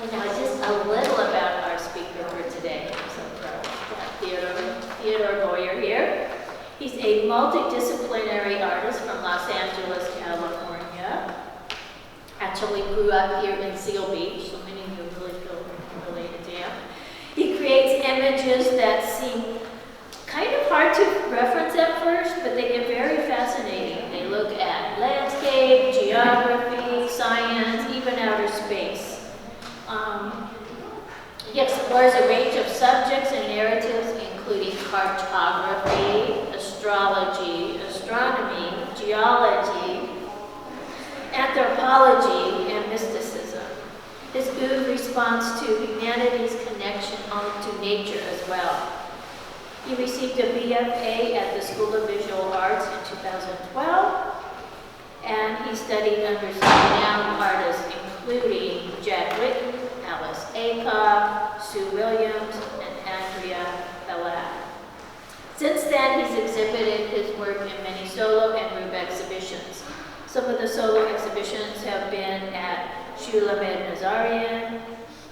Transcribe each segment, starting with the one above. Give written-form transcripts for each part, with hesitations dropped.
And now just a little about our speaker for today. I'm so proud of Theodore Boyer here. He's a multidisciplinary artist from Los Angeles, California. Actually grew up here in Seal Beach, so many of you really feel related to him. He creates images that seem kind of hard to reference at first, but they get very fascinating. They look at landscape, geography, science, even outer space. He explores a range of subjects and narratives, including cartography, astrology, astronomy, geology, anthropology, and mysticism. His oeuvre responds to humanity's connection to nature as well. He received a BFA at the School of Visual Arts in 2012, and he studied under some renowned artists, including Jack Whitten, Alice Aycock, Sue Williams, and Andrea Bellat. Since then, he's exhibited his work in many solo and group exhibitions. Some of the solo exhibitions have been at Shulamit Nazarian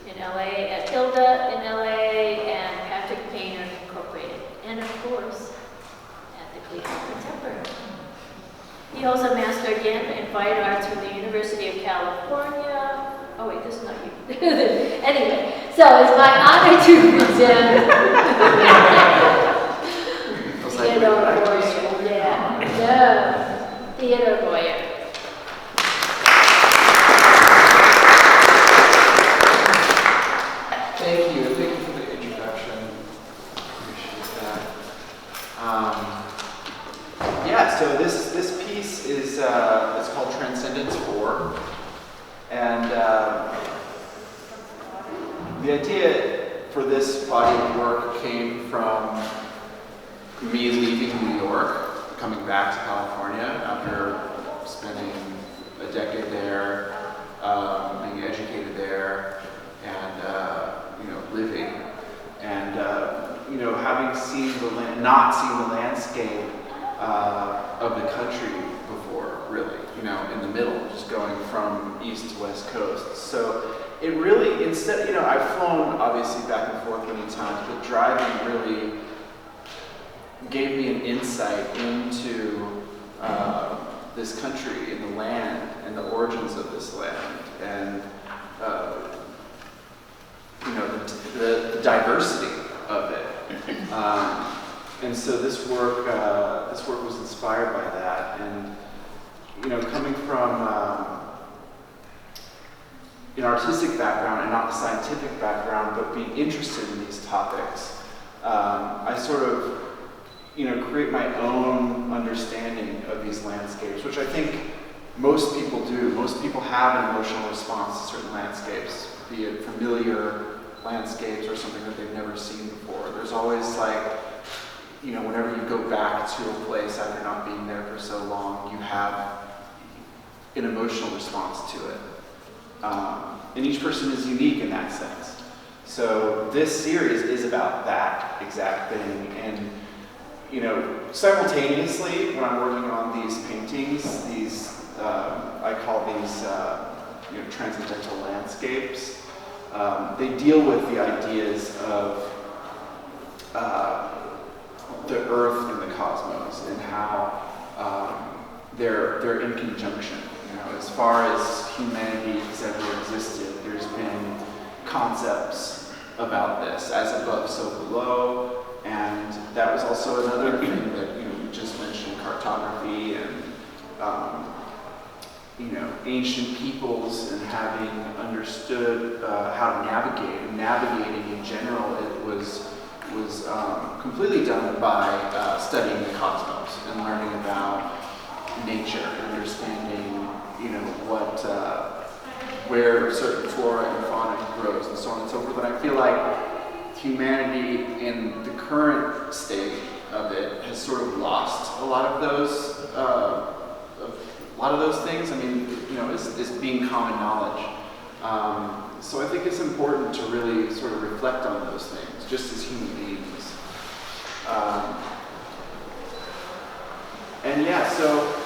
in LA, at Hilda in LA, and Patrick Painter Incorporated, and of course, at the Kleefeld Contemporary. He holds a Master again in Fine Arts from the University of California. Oh wait, this is not you. Anyway, so it's my honor to present Theodore Boyer. Yeah, Theodore Boyer. Thank you for the introduction. Appreciate that. Yeah, so this piece is it's called Transcendence 4, and the idea for this body of work came from me leaving New York, coming back to California after spending a decade there, being educated there, and living, and having seen not seen the landscape of the country before, really, in the middle, just going from east to west coast. So it really, instead, I've flown obviously back and forth many times, but driving really gave me an insight into this country and the land and the origins of this land, and the diversity of it. And so this work was inspired by that, and coming from an artistic background and not a scientific background, but being interested in these topics, I sort of create my own understanding of these landscapes, which I think most people do. Most people have an emotional response to certain landscapes, be it familiar landscapes or something that they've never seen before. There's always whenever you go back to a place after not being there for so long, you have an emotional response to it. And each person is unique in that sense. So this series is about that exact thing. And simultaneously, when I'm working on these paintings, I call these transcendental landscapes. They deal with the ideas of the earth and the cosmos, and how they're in conjunction. As far as humanity has ever existed, there's been concepts about this, as above, so below, and that was also another thing that we just mentioned, cartography and ancient peoples, and having understood how to navigate. And navigating in general, it was completely done by studying the cosmos and learning about nature and understanding, where certain flora and fauna grows and so on and so forth. And I feel like humanity in the current state of it has sort of lost a lot of those things. I mean, is being common knowledge. So I think it's important to really sort of reflect on those things, just as human beings. And yeah, so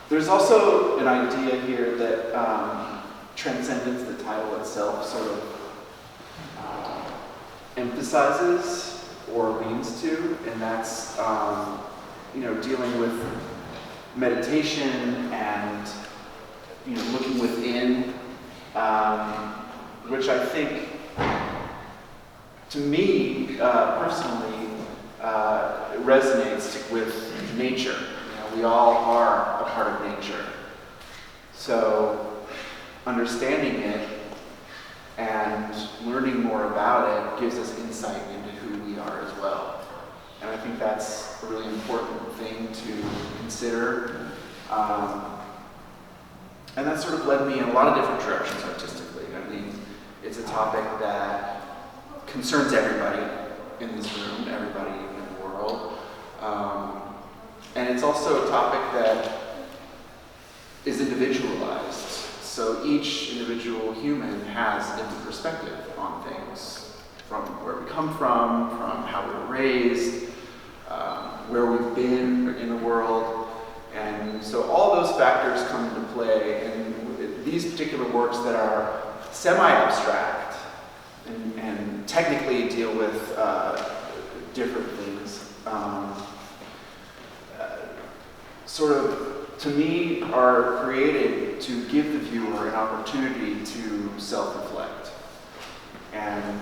there's also an idea here that Transcendence, the title itself, sort of emphasizes or leans to, and that's dealing with meditation and looking within, which I think, to me personally, resonates with nature. We all are a part of nature, so understanding it and learning more about it gives us insight into who we are as well. And I think that's a really important thing to consider. And that sort of led me in a lot of different directions artistically. I mean, it's a topic that concerns everybody in this room, everybody in the world. And it's also a topic that is individualized. So each individual human has a different perspective on things, from where we come from how we were raised, where we've been in the world. And so all those factors come into play. And these particular works that are semi-abstract and technically deal with different things, sort of, to me, are created to give the viewer an opportunity to self-reflect and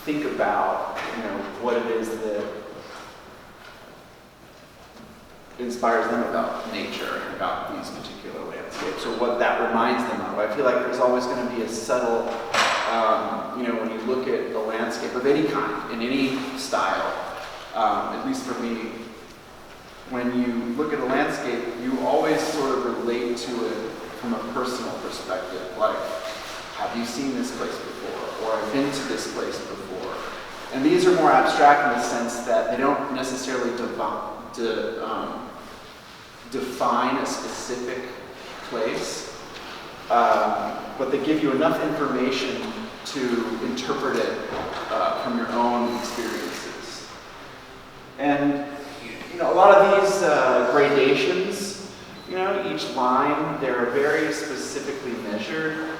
think about, what it is that inspires them about nature and about these particular landscapes, or what that reminds them of. I feel like there's always going to be a subtle, when you look at a landscape of any kind, in any style, at least for me, when you look at a landscape, you always sort of relate to it from a personal perspective. Like, have you seen this place before? Or I've been to this place before. And these are more abstract in the sense that they don't necessarily define a specific place, but they give you enough information to interpret it from your own experiences. And a lot of these gradations, each line, they're very specifically measured,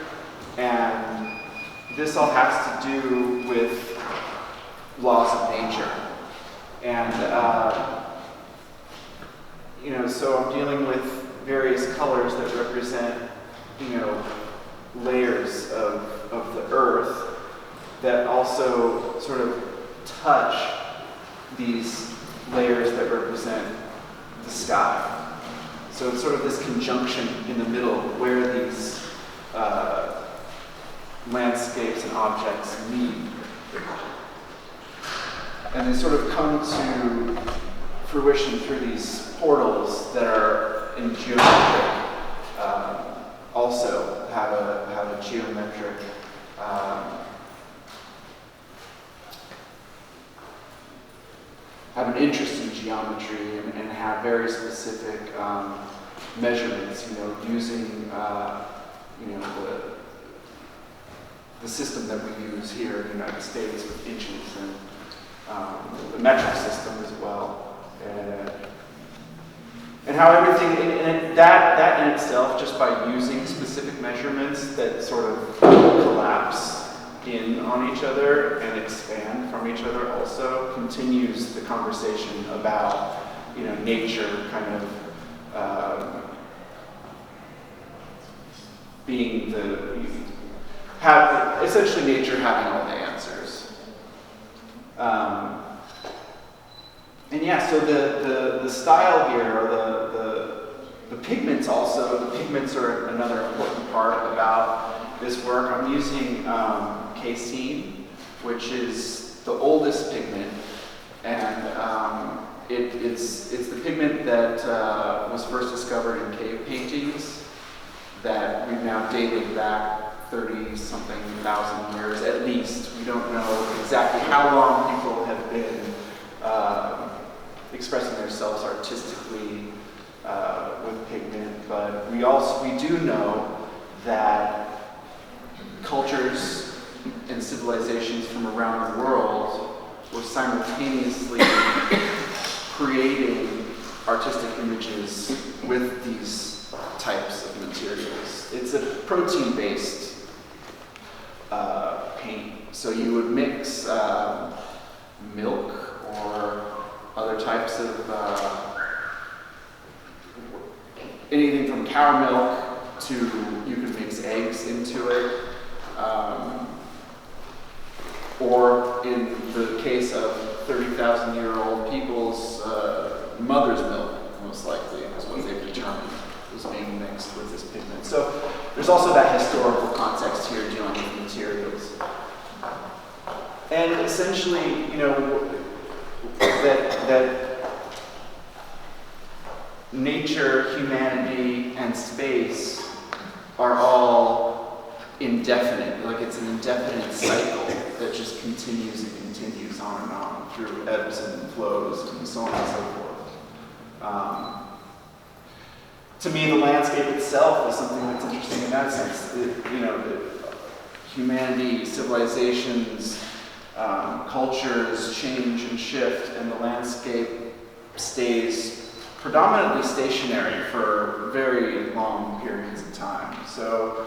and this all has to do with laws of nature. And, so I'm dealing with various colors that represent, layers of the earth that also sort of touch these layers that represent the sky. So it's sort of this conjunction in the middle where these landscapes and objects meet. And they sort of come to fruition through these portals that are in geometric, also have a geometric have an interest in geometry and have very specific measurements, using the system that we use here in the United States with inches and the metric system as well. And how everything, and that in itself, just by using specific measurements that sort of collapse in on each other and expand from each other, also continues the conversation about, nature kind of being essentially nature having all the answers. And yeah, so the style here, or the pigments also, the pigments are another important part about this work. I'm using Casein, which is the oldest pigment, and it's the pigment that was first discovered in cave paintings that we've now dated back 30-something thousand years at least. We don't know exactly how long people have been expressing themselves artistically with pigment, but we do know that cultures and civilizations from around the world were simultaneously creating artistic images with these types of materials. It's a protein-based paint. So you would mix milk or other types of anything from cow milk to, you could mix eggs into it. Or in the case of 30,000-year-old people's mother's milk, most likely, is what they've determined was being mixed with this pigment. So there's also that historical context here dealing with materials. And essentially, you know, that nature, humanity, and space are all indefinite. Like, it's an indefinite cycle that just continues and continues on and on through ebbs and flows and so on and so forth. To me, the landscape itself is something that's interesting in that sense. Humanity, civilizations, cultures change and shift, and the landscape stays predominantly stationary for very long periods of time. So,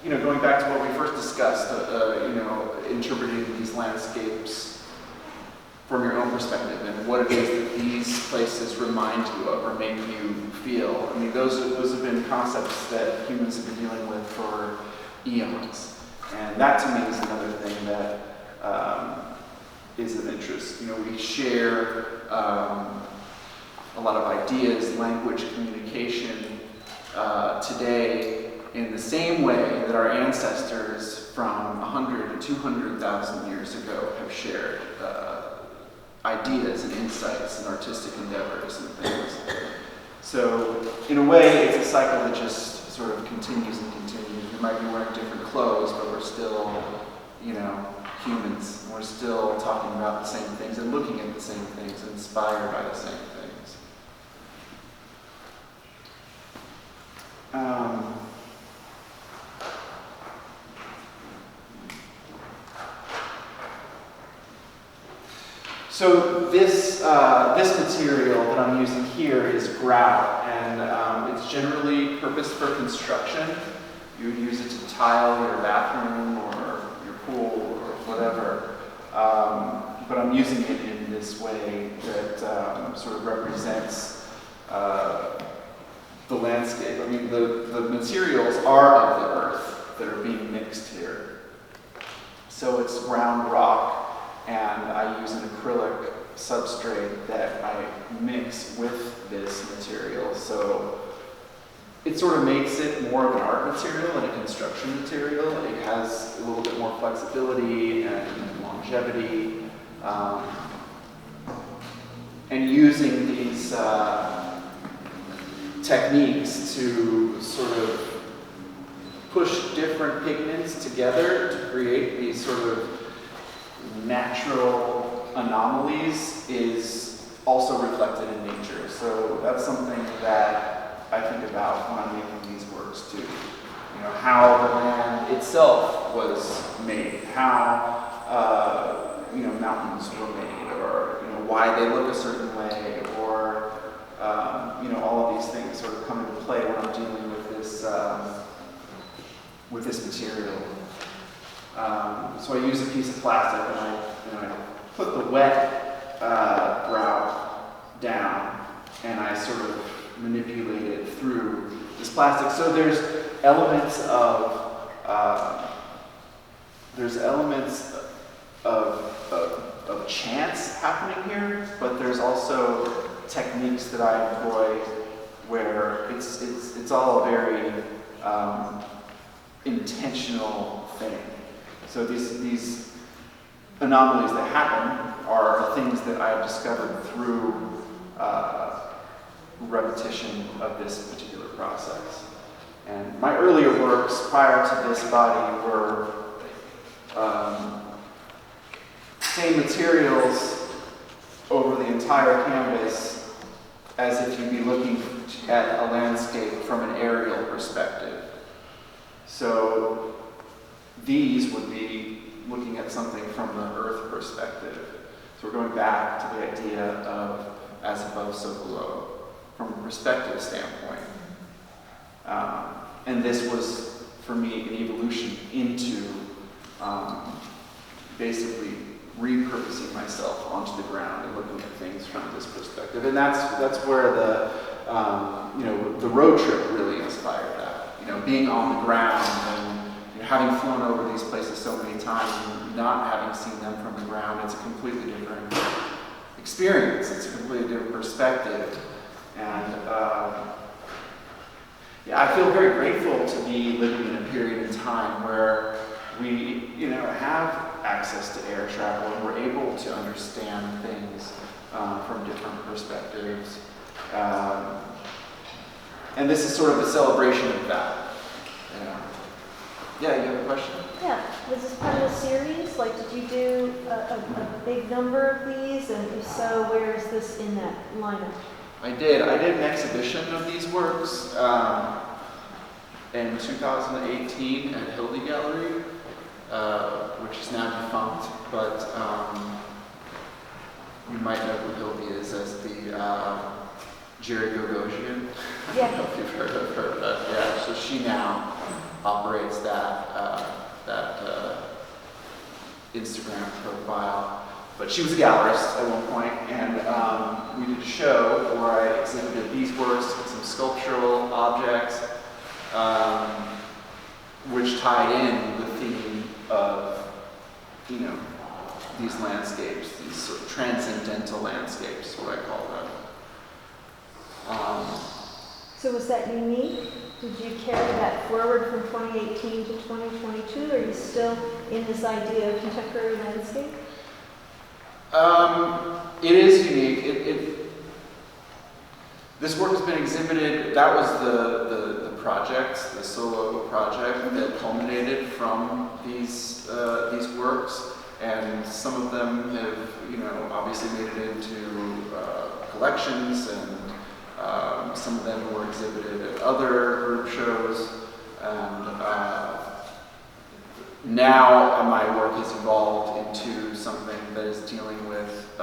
going back to what we first discussed, interpreting these landscapes from your own perspective and what it is that these places remind you of or make you feel. I mean, those have been concepts that humans have been dealing with for eons. And that to me is another thing that is of interest. We share a lot of ideas, language, communication today in the same way that our ancestors from 100 and 200,000 years ago have shared ideas and insights and artistic endeavors and things. So in a way, it's a cycle that just sort of continues and continues. We might be wearing different clothes, but we're still, humans. We're still talking about the same things and looking at the same things and inspired by the same things. So this material that I'm using here is grout, and it's generally purposed for construction. You would use it to tile your bathroom or your pool or whatever. But I'm using it in this way that sort of represents the landscape. I mean, the materials are of the earth that are being mixed here. So it's ground rock, and I use an acrylic substrate that I mix with this material. So it sort of makes it more of an art material and a construction material. It has a little bit more flexibility and longevity. And using these techniques to sort of push different pigments together to create these sort of natural anomalies is also reflected in nature. So that's something that I think about when I'm making these works too. How the land itself was made, how mountains were made, or why they look a certain way, or all of these things sort of come into play when I'm dealing with this material. So I use a piece of plastic and I put the wet grout down and I sort of manipulate it through this plastic. So there's elements of chance happening here, but there's also techniques that I employ where it's all a very intentional thing. So these anomalies that happen are things that I've discovered through repetition of this particular process. And my earlier works prior to this body were same materials over the entire canvas as if you'd be looking at a landscape from an aerial perspective. So these would be looking at something from the earth perspective. So we're going back to the idea of as above, so below. from a perspective standpoint. And this was, for me, an evolution into basically repurposing myself onto the ground and looking at things from this perspective. And that's where the road trip really inspired that. Being on the ground and having flown over these places so many times and not having seen them from the ground, it's a completely different experience. It's a completely different perspective. And I feel very grateful to be living in a period in time where we, have access to air travel and we're able to understand things from different perspectives. And this is sort of a celebration of that. Yeah, you have a question? Yeah, was this part of a series? Like, did you do a big number of these? And if so, where is this in that lineup? I did an exhibition of these works in 2018 at Hildy Gallery, which is now defunct, but you might know who Hildy is as the Jerry Gogosian. Yeah. I don't know if you've heard of her, but yeah, so she now operates that Instagram profile. But she was a gallerist at one point, and we did a show where I exhibited these works and some sculptural objects, which tied in the theme of, these landscapes, these sort of transcendental landscapes, what I call them. So was that unique? Did you carry that forward from 2018 to 2022? Or are you still in this idea of contemporary landscape? It is unique. This work has been exhibited. That was the project, the solo project that culminated from these works, and some of them have, obviously made it into collections, and some of them were exhibited at other group shows, and now my work has evolved into something that is dealing with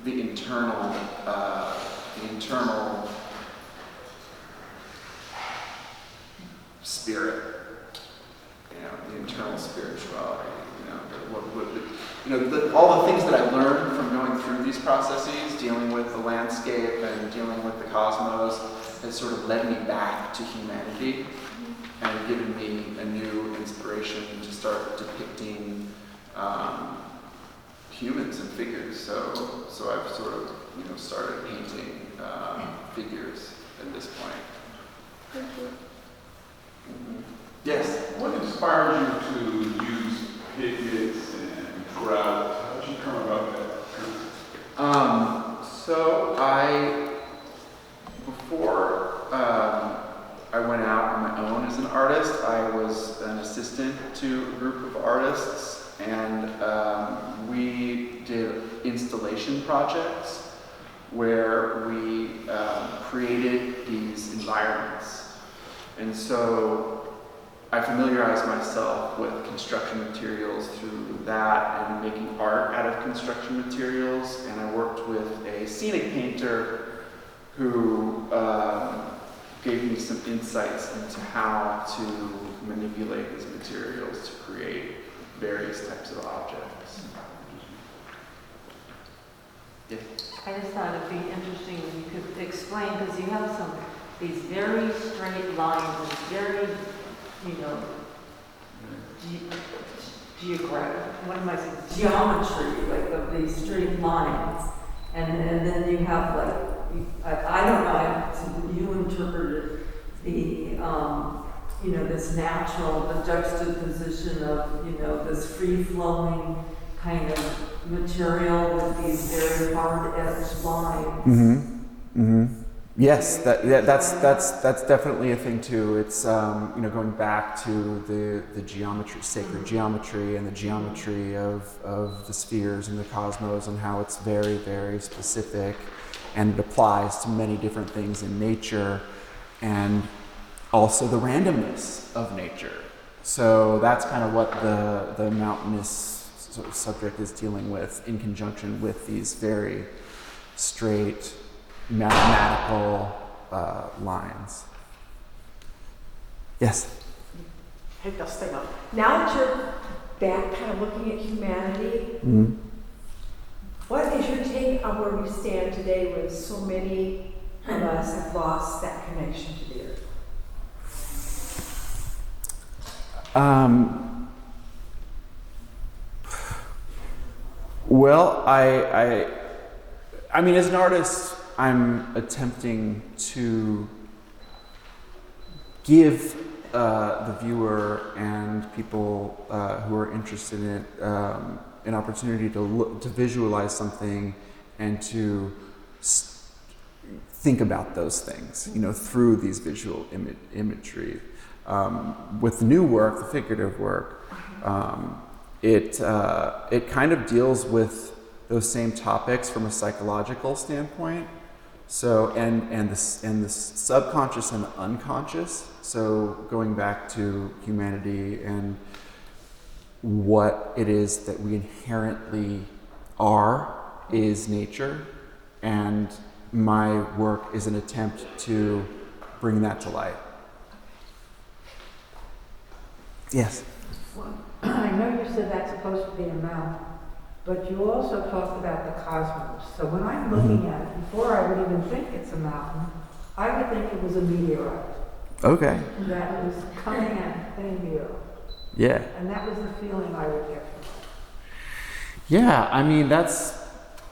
the internal spirit, the internal spirituality, all the things that I learned from going through these processes, dealing with the landscape and dealing with the cosmos, has sort of led me back to humanity and given me a new inspiration to start depicting humans and figures. So I've sort of, started painting figures at this point. Thank you. Mm-hmm. Yes? What inspired you to use pigments and grout? How did you come about that? Before I went out on my own as an artist, I was an assistant to a group of artists, and we did installation projects where we created these environments. And so I familiarized myself with construction materials through that and making art out of construction materials, and I worked with a scenic painter who gave me some insights into how to manipulate these materials to create various types of objects. Yeah. I just thought it'd be interesting if you could explain, because you have these very straight lines, and very, geometry, like of these straight lines, and then you have I don't know, you interpreted this natural, the juxtaposition of, this free-flowing kind of material with these very hard-edged lines. Mm-hmm. Mm-hmm. Yes, that's definitely a thing too. It's going back to the geometry, sacred geometry, and the geometry of the spheres and the cosmos, and how it's very, very specific, and it applies to many different things in nature, and also the randomness of nature. So that's kind of what the mountainous sort of subject is dealing with, in conjunction with these very straight mathematical lines. Yes? Hey, I'll stay on. Now that you're back kind of looking at humanity, Mm-hmm. what is your take on where we stand today when so many of us have lost that connection to the earth? Well, I mean, as an artist, I'm attempting to give the viewer and people who are interested in it an opportunity to visualize something and to think about those things, through these visual imagery. With the new work, the figurative work, it kind of deals with those same topics from a psychological standpoint. So, and the subconscious and the unconscious. So, going back to humanity and what it is that we inherently are is nature, and my work is an attempt to bring that to light. Yes? Well, I know you said that's supposed to be a mountain, but you also talked about the cosmos. So when I'm looking at it, before I would even think it's a mountain, I would think it was a meteorite Okay. that was coming and hitting the earth. Yeah. And that was the feeling I would get from it. Yeah, I mean, that's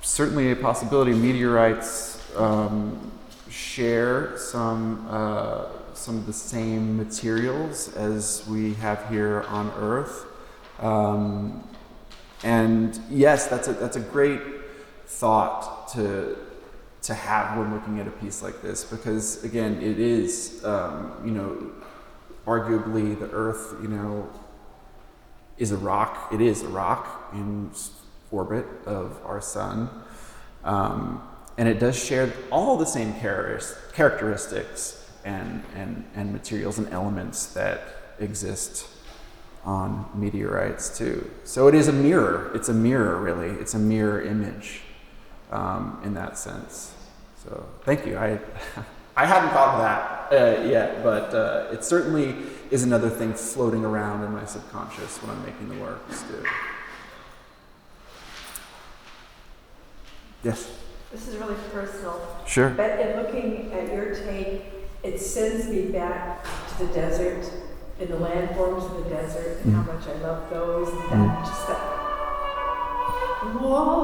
certainly a possibility. Meteorites share some of the same materials as we have here on Earth. And yes, that's a great thought to have when looking at a piece like this, because again, it is, arguably the Earth, is a rock. It is a rock in orbit of our sun. And it does share all the same characteristics and materials and elements that exist on meteorites too. So it is a mirror. It's a mirror, really. It's a mirror image in that sense. So thank you. I hadn't thought of that yet, but it certainly is another thing floating around in my subconscious when I'm making the works too. Yes? This is really personal. Sure. But in looking at your take, it sends me back to the desert and the landforms of the desert and how much I love those and that just that. Whoa!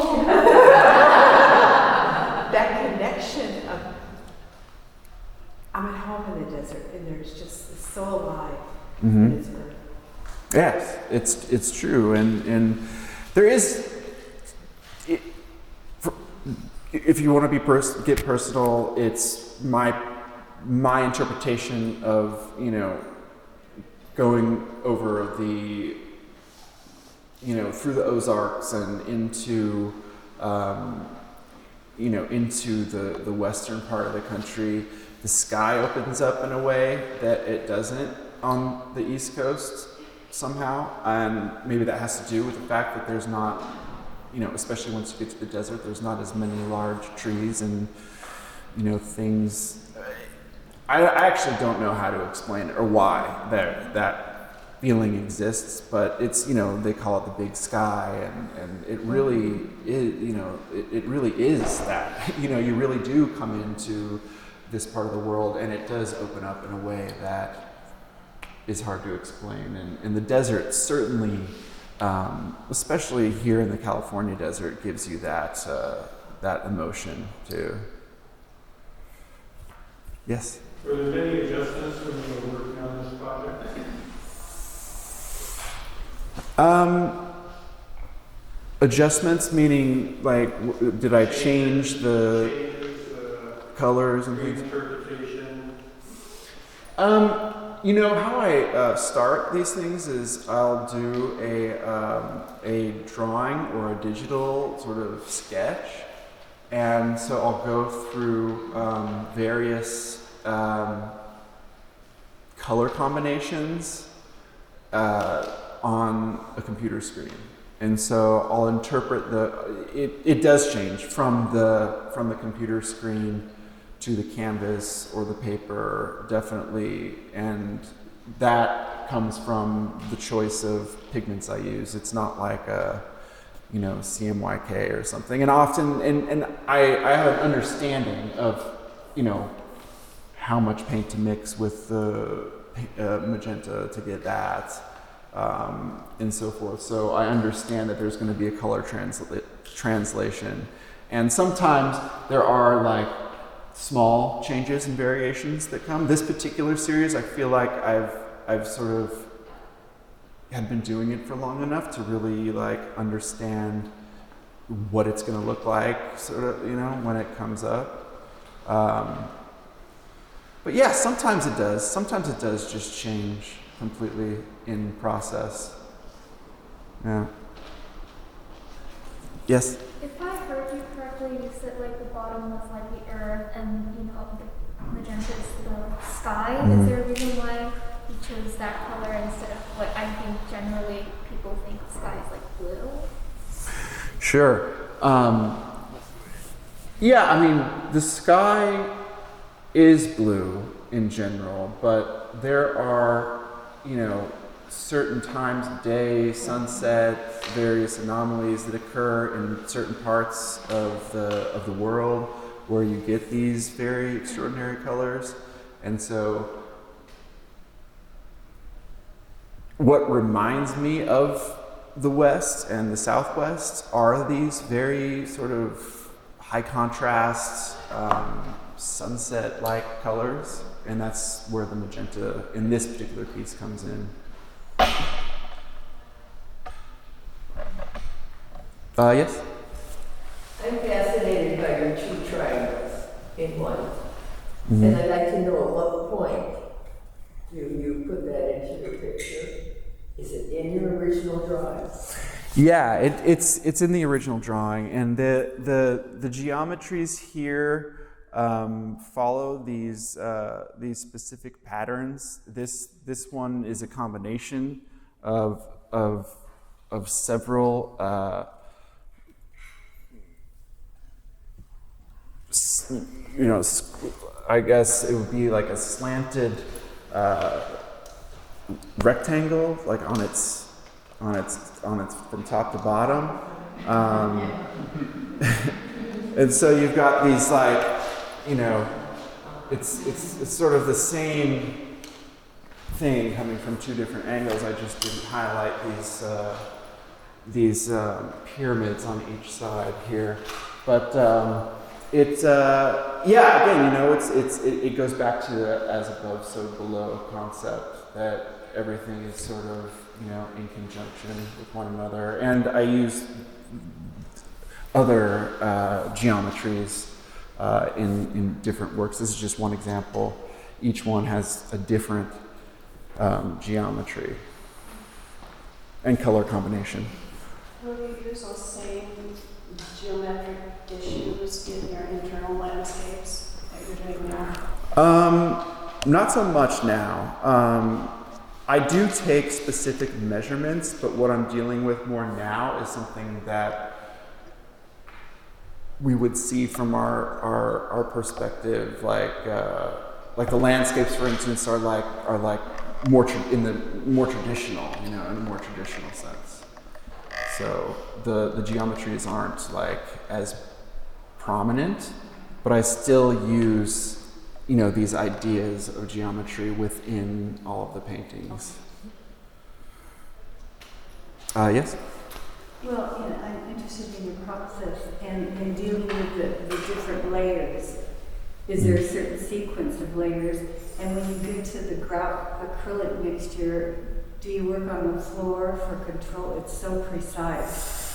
That connection of I'm at home in the desert and there's just it's so alive in its earth. Yes, it's true, and there is. If you want to get personal, it's my interpretation of going over the through the Ozarks and into into the western part of the country. The sky opens up in a way that it doesn't on the East Coast somehow, and maybe that has to do with the fact that there's not. Especially once you get to the desert, there's not as many large trees and, things. I actually don't know how to explain it or why that feeling exists, but it's, they call it the big sky, and it really is, it really is that. You really do come into this part of the world, and it does open up in a way that is hard to explain. And the desert certainly, especially here in the California desert, gives you that emotion too. Yes? Were there any adjustments when you were working on this project? Adjustments meaning like, did I change the colors and things? Interpretation? How I start these things is I'll do a drawing or a digital sort of sketch, and so I'll go through various color combinations on a computer screen, and so I'll interpret it does change from the computer screen to the canvas or the paper, definitely, and that comes from the choice of pigments I use. It's not like a, you know, CMYK or something. And often, and I have an understanding of, you know, how much paint to mix with the magenta to get that, and so forth. So I understand that there's going to be a color translation. And sometimes there are like small changes and variations that come. This particular series, I feel like I've sort of had been doing it for long enough to really like understand what it's going to look like, sort of, you know, when it comes up. But yeah, sometimes it does. Sometimes it does just change completely in process. Yeah. Yes? If I heard you correctly, you said like the bottom was like the earth and, you know, the magenta is the sky. Mm-hmm. Is there a reason why you chose that color instead of what I think generally people think of sky is like blue? Sure. Yeah, I mean, the sky is blue in general, but there are, you know, certain times of day, sunset, various anomalies that occur in certain parts of the world where you get these very extraordinary colors. And so what reminds me of the West and the Southwest are these very sort of high contrast, sunset-like colors, and that's where the magenta in this particular piece comes in. Yes? I'm fascinated by your two triangles in one. Mm-hmm. And I'd like to know at what point do you put that into your picture? Is it in your original drawing? Yeah, it's in the original drawing, and the geometries here follow these specific patterns. This one is a combination of several you know, I guess it would be like a slanted rectangle, like on its from top to bottom, and so you've got these like, you know, it's sort of the same thing coming from two different angles. I just didn't highlight these pyramids on each side here, but yeah, again, you know, it goes back to the as above so below concept, that everything is sort of, you know, in conjunction with one another. And I use other geometries in different works. This is just one example. Each one has a different geometry and color combination. Will you use those same geometric issues in your internal landscapes that you're doing now? Not so much now. I do take specific measurements, but what I'm dealing with more now is something that we would see from our perspective, like the landscapes, for instance, are like more in the more traditional, you know, in a more traditional sense. So the geometries aren't like as prominent, but I still use, you know, these ideas of geometry within all of the paintings. Yes? Well, yeah, I'm interested in your process and dealing with the different layers. Is there a certain sequence of layers? And when you get to the grout acrylic mixture, do you work on the floor for control? It's so precise.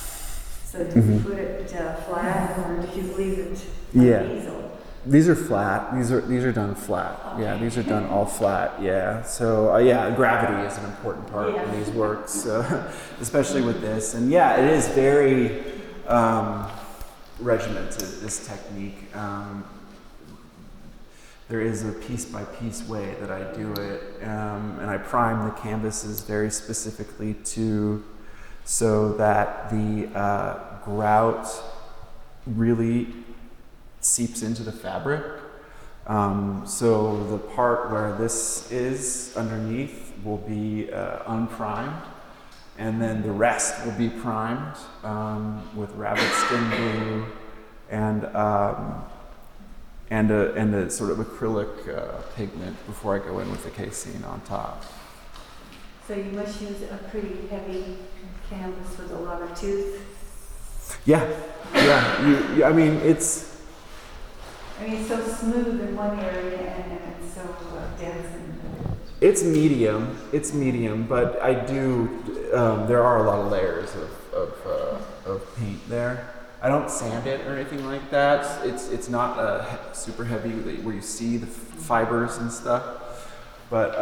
So do you put it flat, or do you leave it on easel? These are flat. These are done flat. Okay. Yeah, these are done all flat. Yeah. So yeah, gravity is an important part in these works, especially with this. And yeah, it is very regimented, this technique. There is a piece-by-piece way that I do it, and I prime the canvases very specifically so that the grout really seeps into the fabric. So the part where this is underneath will be unprimed, and then the rest will be primed with rabbit skin glue and a sort of acrylic pigment before I go in with the casein on top. So you must use a pretty heavy canvas with a lot of tooth. Yeah. I mean, it's so smooth in one area and it's so dense. It's medium, but I do. There are a lot of layers of paint there. I don't sand it or anything like that. It's not super heavy where you see the fibers and stuff. But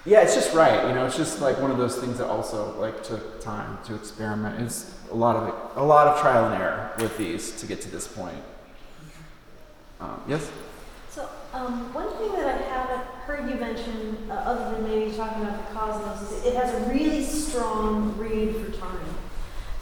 yeah, it's just right. It's just like one of those things that also like took time to experiment. It's a lot of trial and error with these to get to this point. Yes. So one thing that I haven't heard you mention, other than maybe talking about the cosmos, is it has a really strong read for time.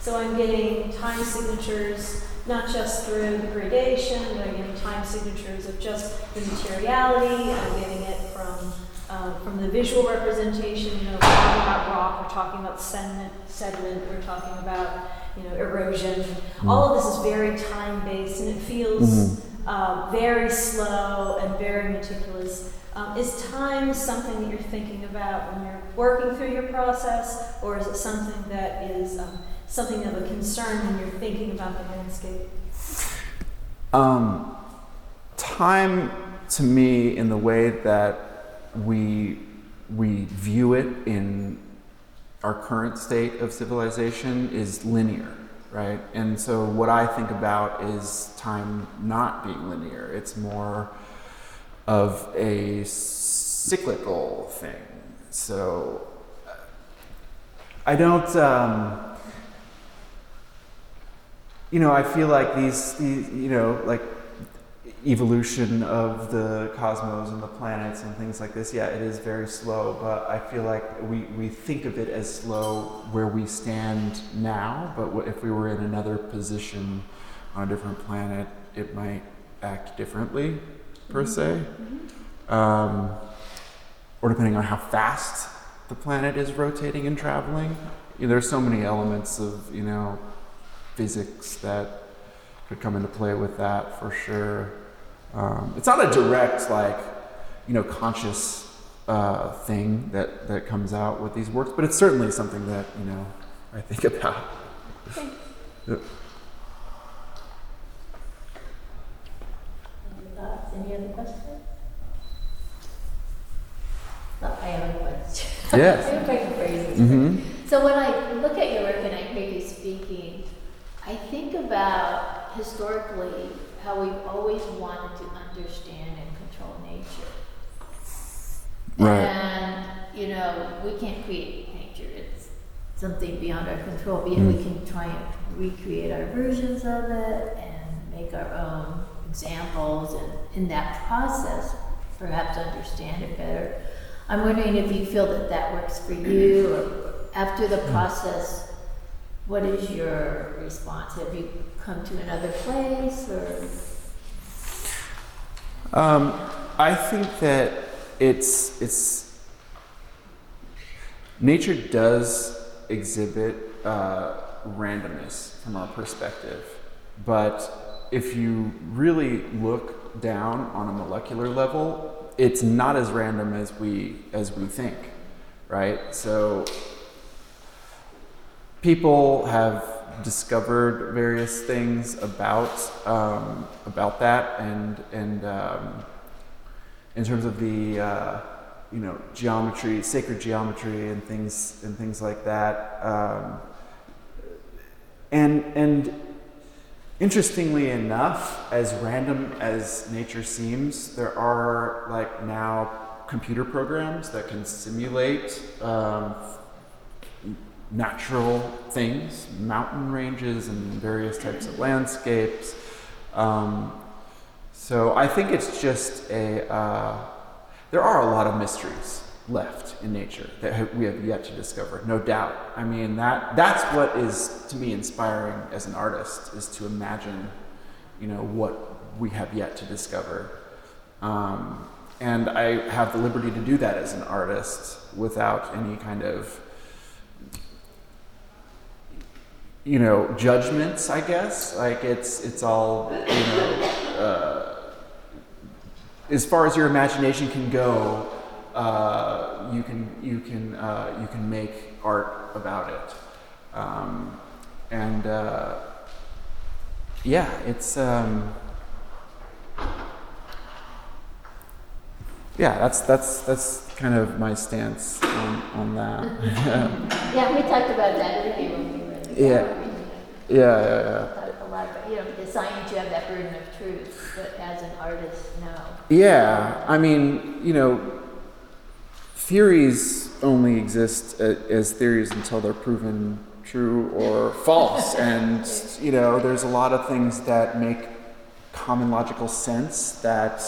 So I'm getting time signatures, not just through the gradation, but I'm getting time signatures of just the materiality. I'm getting it from the visual representation. We're talking about rock, we're talking about sediment, we're talking about erosion. All of this is very time-based, and it feels very slow and very meticulous. Is time something that you're thinking about when you're working through your process, or is it something that is something of a concern when you're thinking about the landscape? Time, to me, in the way that we view it in our current state of civilization, is linear. Right? And so what I think about is time not being linear. It's more of a cyclical thing. So I don't, I feel like these like evolution of the cosmos and the planets and things like this, yeah, it is very slow, but I feel like we think of it as slow where we stand now, but if we were in another position on a different planet, it might act differently, per se. Or depending on how fast the planet is rotating and traveling. There's so many elements of, physics that could come into play with that, for sure. It's not a direct, conscious thing that comes out with these works, but it's certainly something that, I think about. Okay. Yep. Any thoughts? Any other questions? No, I have a question. Yes. I'm going to phrase this. So when I look at your work and I hear you speaking, I think about historically how we've always wanted to understand and control nature. Right. And, we can't create nature. It's something beyond our control, but yet we can try and recreate our versions of it and make our own examples, and in that process, perhaps understand it better. I'm wondering if you feel that works for you, or after the process, what is your response? Have you come to another place, or? I think that it's nature does exhibit randomness from our perspective, but if you really look down on a molecular level, it's not as random as we think, right? So people have discovered various things about that, and in terms of the geometry, sacred geometry, and things like that, and interestingly enough, as random as nature seems, there are now computer programs that can simulate natural things, mountain ranges and various types of landscapes. So I think it's just there are a lot of mysteries left in nature that we have yet to discover, no doubt. I mean, that's what is, to me, inspiring as an artist, is to imagine, what we have yet to discover. And I have the liberty to do that as an artist without any kind of, judgments, I guess. Like it's all, as far as your imagination can go, you can make art about it. It's that's kind of my stance on that. Yeah, we talked about that with you when we were in the gallery. Yeah. Talked a lot about, the science, you have that burden of truth, but as an artist, no. Yeah, I mean, theories only exist as theories until they're proven true or false. And, there's a lot of things that make common logical sense that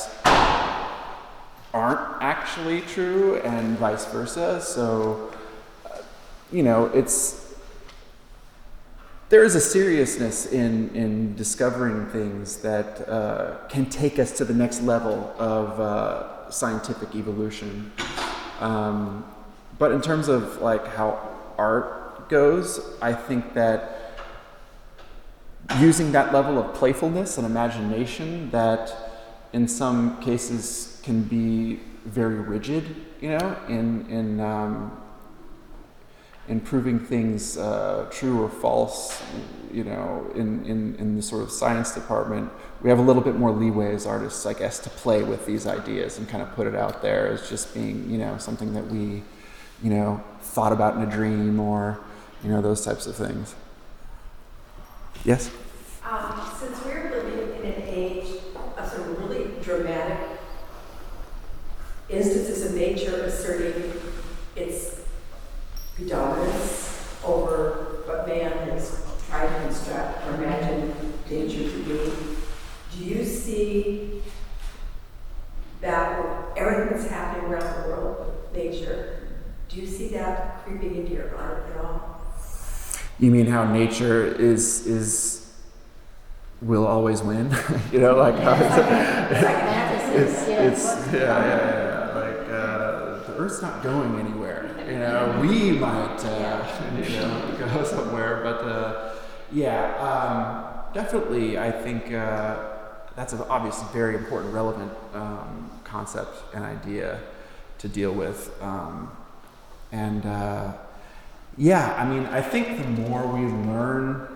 aren't actually true and vice versa. So, there is a seriousness in discovering things that can take us to the next level of scientific evolution. But in terms of how art goes, I think that using that level of playfulness and imagination that in some cases can be very rigid, in proving things true or false, in the sort of science department, we have a little bit more leeway as artists, I guess, to play with these ideas and kind of put it out there as just being, something that we, thought about in a dream or, those types of things. Yes? Since we're living in an age of some really dramatic instances of nature asserting its predominance over what man has tried to construct or imagine nature to be, do you see that with everything that's happening around the world with nature, do you see that creeping into your art at all? You mean how nature will always win? How the Earth's not going anywhere. We might go somewhere, but definitely I think that's an obviously very important, relevant concept and idea to deal with. I think the more we learn,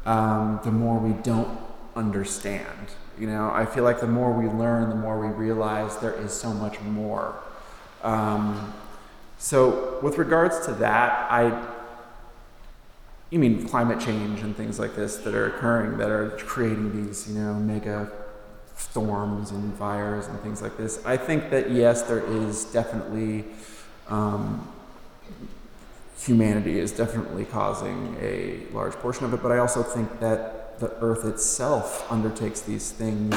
the more we don't understand. I feel like the more we learn, the more we realize there is so much more. So with regards to that, you mean climate change and things like this that are occurring, that are creating these, mega storms and fires and things like this. I think that yes, there is definitely, humanity is definitely causing a large portion of it, but I also think that the Earth itself undertakes these things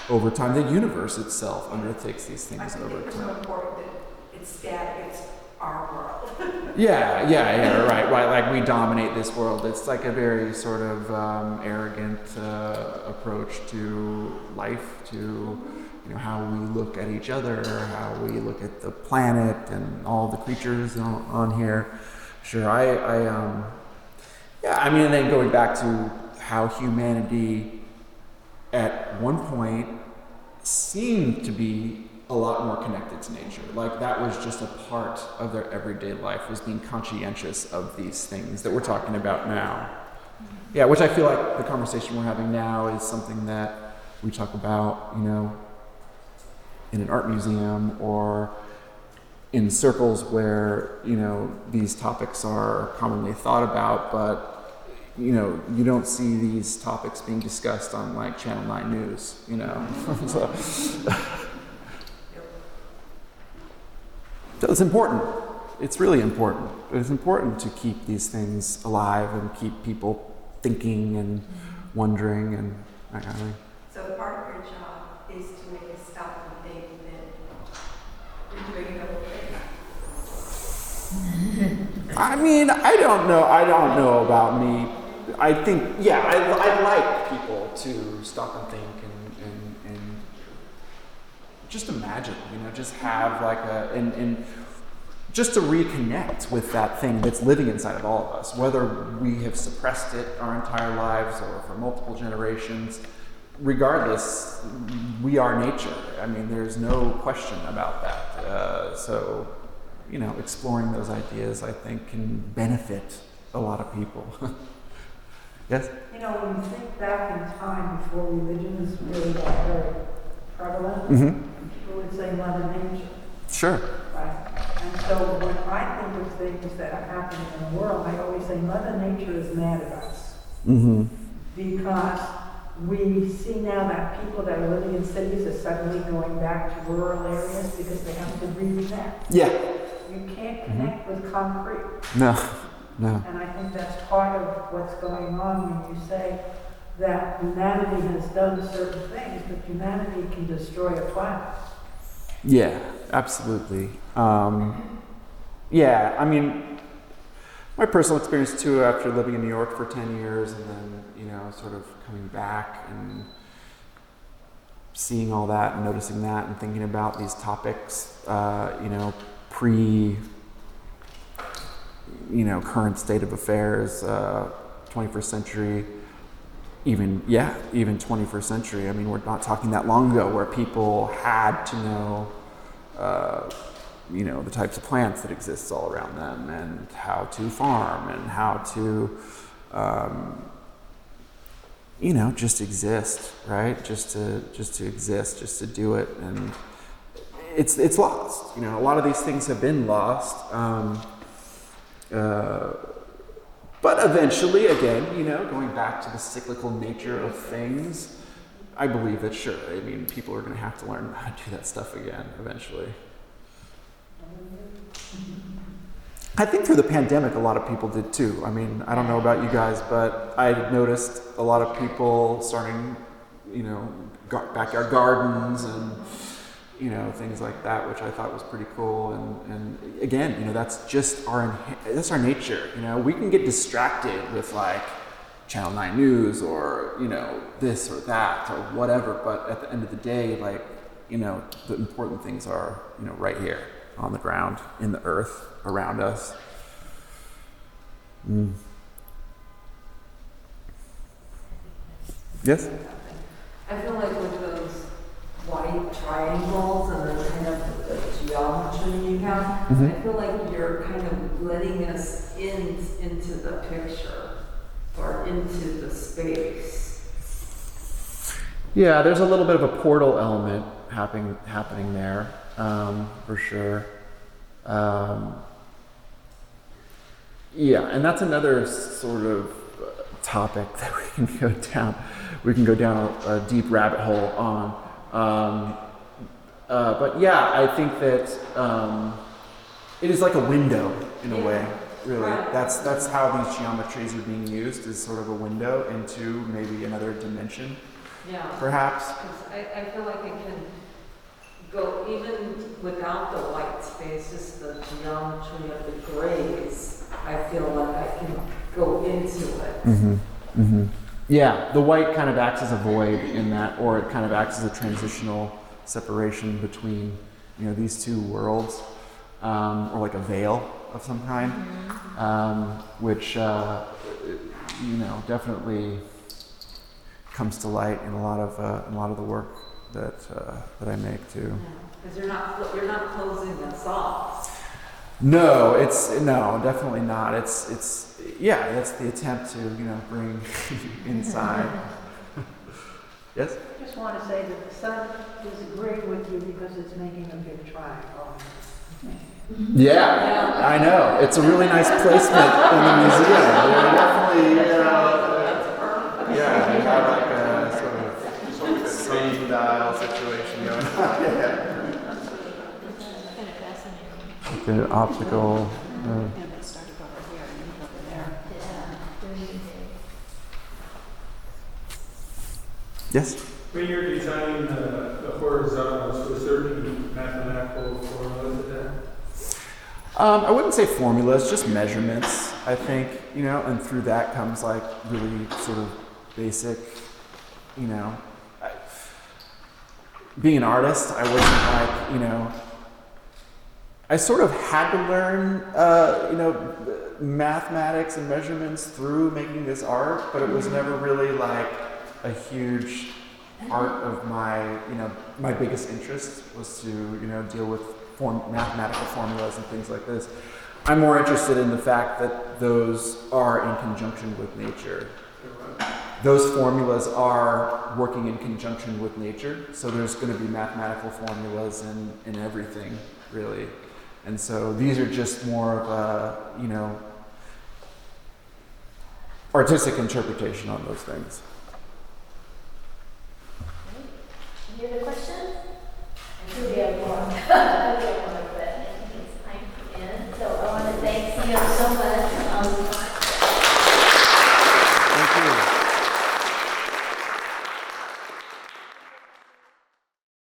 over time. The universe itself undertakes these things over time. It's so important that it's static, it's our world. Yeah, right. Like we dominate this world. It's like a very sort of arrogant approach to life, to how we look at each other, how we look at the planet and all the creatures on here. Sure, and then going back to how humanity at one point seemed to be a lot more connected to nature. Like that was just a part of their everyday life, was being conscientious of these things that we're talking about now. Yeah, which I feel like the conversation we're having now is something that we talk about, in an art museum or in circles where, these topics are commonly thought about, but you don't see these topics being discussed on like Channel 9 News, So it's important. It's really important. It's important to keep these things alive and keep people thinking and wondering and that kind of thing. So part of your job is to make us stop and think that you're doing a double thing. I don't know about me. I think, I like people to stop and think just imagine, just have like and just to reconnect with that thing that's living inside of all of us, whether we have suppressed it our entire lives or for multiple generations. Regardless, we are nature. I mean, there's no question about that. So, exploring those ideas, I think, can benefit a lot of people. Yes? When you think back in time before religion was really that very prevalent, people would say Mother Nature. Sure. Right? And so when I think of things that are happening in the world, I always say Mother Nature is mad at us. Because we see now that people that are living in cities are suddenly going back to rural areas because they have to reconnect. Yeah. You can't connect with concrete. No. And I think that's part of what's going on when you say that humanity has done certain things, but humanity can destroy a planet. Yeah, absolutely. Yeah, I mean, my personal experience too, after living in New York for 10 years and then, sort of coming back and seeing all that and noticing that and thinking about these topics, current state of affairs, 21st century, even 21st century. I mean, we're not talking that long ago where people had to know, the types of plants that exist all around them and how to farm and how to, just exist, right? Just to exist, just to do it. And it's lost. A lot of these things have been lost. But eventually, again, going back to the cyclical nature of things, I believe that sure, people are going to have to learn how to do that stuff again eventually. I think through the pandemic, a lot of people did too. I mean, I don't know about you guys, but I noticed a lot of people starting, backyard gardens and, things like that, which I thought was pretty cool. And again, that's just that's our nature. We can get distracted with like Channel 9 News or, this or that or whatever. But at the end of the day, like, the important things are, right here on the ground, in the earth, around us. Yes? I feel like with those white triangles and the kind of the geometry you have, I feel like you're kind of letting us into the picture or into the space. Yeah, there's a little bit of a portal element happening there, for sure. Yeah, and that's another sort of topic that we can go down. We can go down a deep rabbit hole on. But yeah, I think that it is like a window in a way. Really, that's how these geometries are being used, is sort of a window into maybe another dimension. Yeah. Perhaps. I feel like it can go even without the white space, just the geometry of the grays. I feel like I can go into it. Yeah, the white kind of acts as a void in that, or it kind of acts as a transitional separation between, these two worlds, or like a veil of some kind, which, definitely comes to light in a lot of the work that I make too. Because you're not closing us off. No, definitely not. It's that's the attempt to bring inside. Yes. I just want to say that the sun is agreeing with you because it's making a big triangle. Yeah, I know. It's a really nice placement in the museum. They're definitely, they have like a sort of sundial situation going on. Yeah. Kind of fascinating. Like an optical. They started over here and moved over there. Yes? When you're designing the horizontals, was there any mathematical formulas at that? I wouldn't say formulas, just measurements, I think, and through that comes like really sort of basic, being an artist, I wasn't like, you know, I sort of had to learn, you know, mathematics and measurements through making this art, but it was never really like a huge part of my, you know, my biggest interest was to, you know, deal with mathematical formulas and things like this. I'm more interested in the fact that those are in conjunction with nature. Those formulas are working in conjunction with nature, so there's going to be mathematical formulas in everything, really. And so these are just more of a, you know, artistic interpretation on those things. Any other questions?